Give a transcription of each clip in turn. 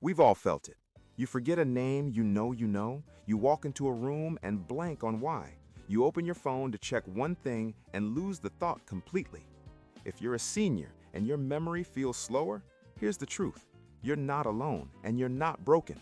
We've all felt it. You forget a name you know, you walk into a room and blank on why. You open your phone to check one thing and lose the thought completely. If you're a senior and your memory feels slower, here's the truth. You're not alone and you're not broken.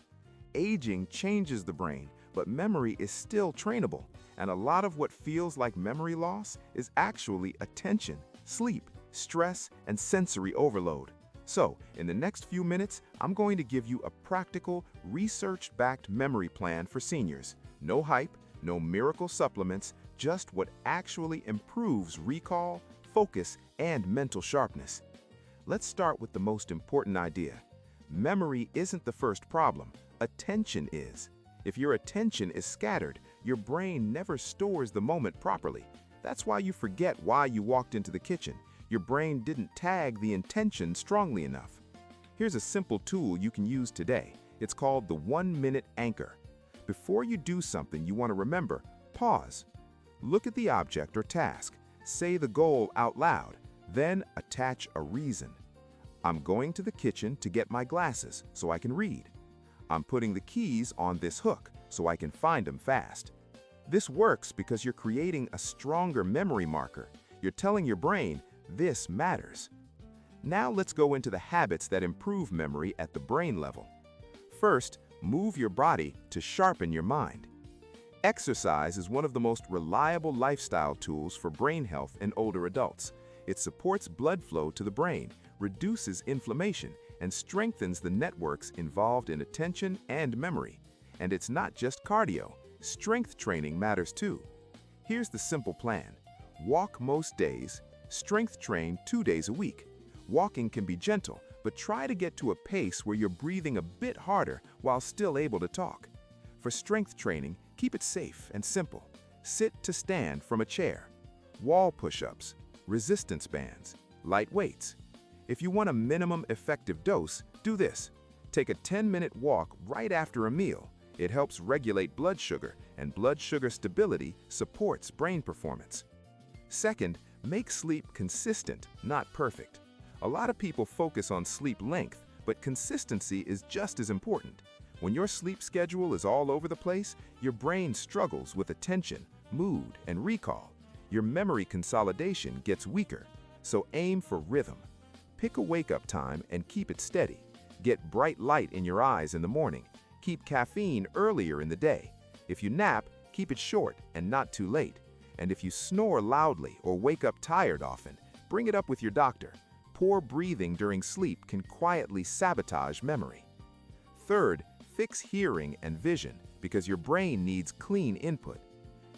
Aging changes the brain, but memory is still trainable. And a lot of what feels like memory loss is actually attention, sleep, stress, and sensory overload. So, in the next few minutes, I'm going to give you a practical, research-backed memory plan for seniors. No hype, no miracle supplements, just what actually improves recall, focus, and mental sharpness. Let's start with the most important idea. Memory isn't the first problem, attention is. If your attention is scattered, your brain never stores the moment properly. That's why you forget why you walked into the kitchen. Your brain didn't tag the intention strongly enough. Here's a simple tool you can use today. It's called the 1-minute anchor. Before you do something you want to remember, pause. Look at the object or task. Say the goal out loud, then attach a reason. I'm going to the kitchen to get my glasses so I can read. I'm putting the keys on this hook so I can find them fast. This works because you're creating a stronger memory marker. You're telling your brain, this matters. Now let's go into the habits that improve memory at the brain level. First, move your body to sharpen your mind. Exercise is one of the most reliable lifestyle tools for brain health in older adults. It supports blood flow to the brain, reduces inflammation, and strengthens the networks involved in attention and memory. And it's not just cardio. Strength training matters too. Here's the simple plan. Walk most days, strength train 2 days a week. Walking can be gentle, but try to get to a pace where you're breathing a bit harder while still able to talk. For strength training, keep it safe and simple. Sit to stand from a chair. Wall push-ups, resistance bands, light weights. If you want a minimum effective dose, do this. Take a 10-minute walk right after a meal. It helps regulate blood sugar, and blood sugar stability supports brain performance. Second, make sleep consistent, not perfect. A lot of people focus on sleep length, but consistency is just as important. When your sleep schedule is all over the place, your brain struggles with attention, mood, and recall. Your memory consolidation gets weaker, so aim for rhythm. Pick a wake-up time and keep it steady. Get bright light in your eyes in the morning. Keep caffeine earlier in the day. If you nap, keep it short and not too late. And if you snore loudly or wake up tired often, bring it up with your doctor. Poor breathing during sleep can quietly sabotage memory. Third, fix hearing and vision because your brain needs clean input.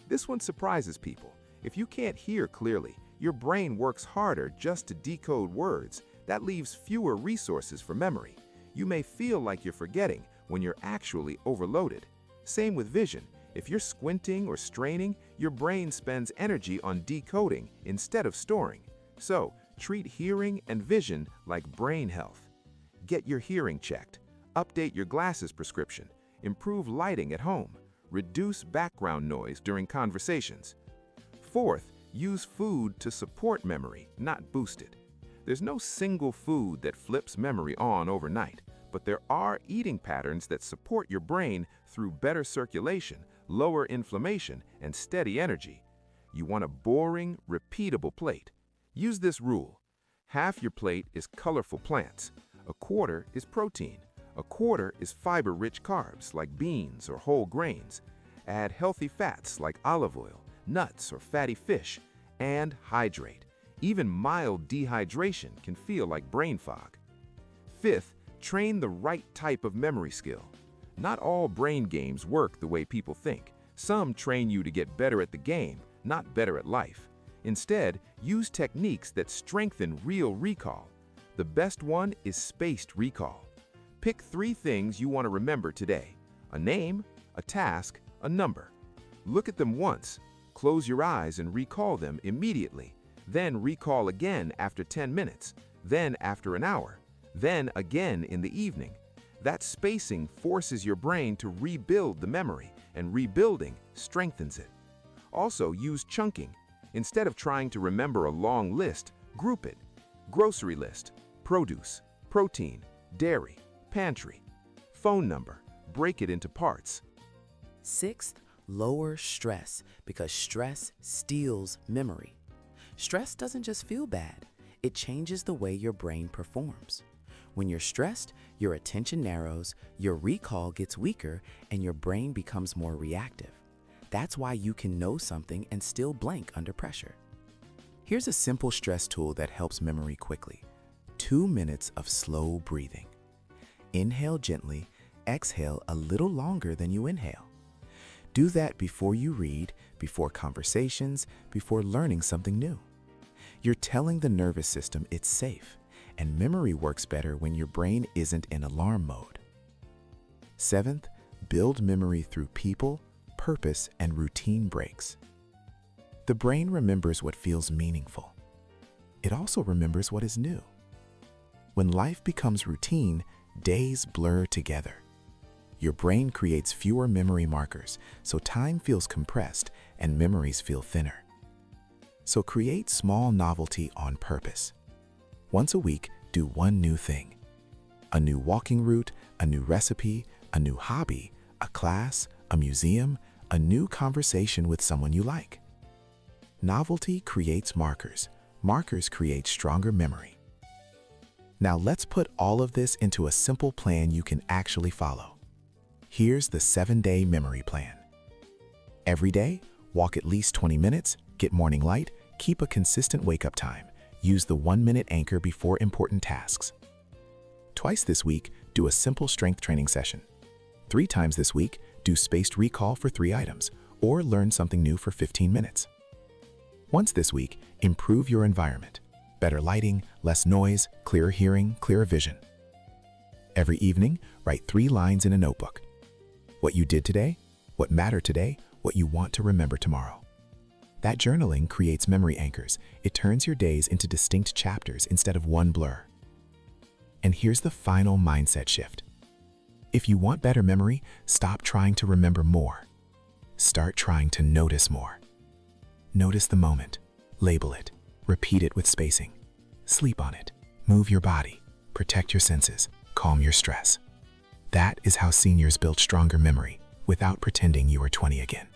This one surprises people. If you can't hear clearly, your brain works harder just to decode words. That leaves fewer resources for memory. You may feel like you're forgetting when you're actually overloaded. Same with vision. If you're squinting or straining, your brain spends energy on decoding instead of storing. So, treat hearing and vision like brain health. Get your hearing checked. Update your glasses prescription. Improve lighting at home. Reduce background noise during conversations. Fourth, use food to support memory, not boost it. There's no single food that flips memory on overnight, but there are eating patterns that support your brain through better circulation, lower inflammation, and steady energy. You want a boring, repeatable plate. Use this rule. Half your plate is colorful plants. A quarter is protein. A quarter is fiber-rich carbs like beans or whole grains. Add healthy fats like olive oil, nuts, or fatty fish, and hydrate. Even mild dehydration can feel like brain fog. Fifth, train the right type of memory skill. Not all brain games work the way people think. Some train you to get better at the game, not better at life. Instead, use techniques that strengthen real recall. The best one is spaced recall. Pick 3 things you want to remember today: a name, a task, a number. Look at them once. Close your eyes and recall them immediately. Then recall again after 10 minutes, then after an hour, then again in the evening. That spacing forces your brain to rebuild the memory, and rebuilding strengthens it. Also, use chunking. Instead of trying to remember a long list, group it. Grocery list, produce, protein, dairy, pantry. Phone number. Break it into parts. Sixth, lower stress, because stress steals memory. Stress doesn't just feel bad, it changes the way your brain performs. When you're stressed, your attention narrows, your recall gets weaker, and your brain becomes more reactive. That's why you can know something and still blank under pressure. Here's a simple stress tool that helps memory quickly. 2 minutes of slow breathing. Inhale gently, exhale a little longer than you inhale. Do that before you read, before conversations, before learning something new. You're telling the nervous system it's safe, and memory works better when your brain isn't in alarm mode. Seventh, build memory through people, purpose, and routine breaks. The brain remembers what feels meaningful. It also remembers what is new. When life becomes routine, days blur together. Your brain creates fewer memory markers, so time feels compressed and memories feel thinner. So create small novelty on purpose. Once a week, do one new thing. A new walking route, a new recipe, a new hobby, a class, a museum, a new conversation with someone you like. Novelty creates markers. Markers create stronger memory. Now let's put all of this into a simple plan you can actually follow. Here's the 7-day memory plan. Every day, walk at least 20 minutes, get morning light, keep a consistent wake-up time, use the 1-minute anchor before important tasks. Twice this week, do a simple strength training session. 3 times this week, do spaced recall for 3 items, or learn something new for 15 minutes. Once this week, improve your environment. Better lighting, less noise, clearer hearing, clearer vision. Every evening, write 3 lines in a notebook. What you did today, what mattered today, what you want to remember tomorrow. That journaling creates memory anchors. It turns your days into distinct chapters instead of one blur. And here's the final mindset shift. If you want better memory, stop trying to remember more. Start trying to notice more. Notice the moment. Label it. Repeat it with spacing. Sleep on it. Move your body. Protect your senses. Calm your stress. That is how seniors build stronger memory without pretending you are 20 again.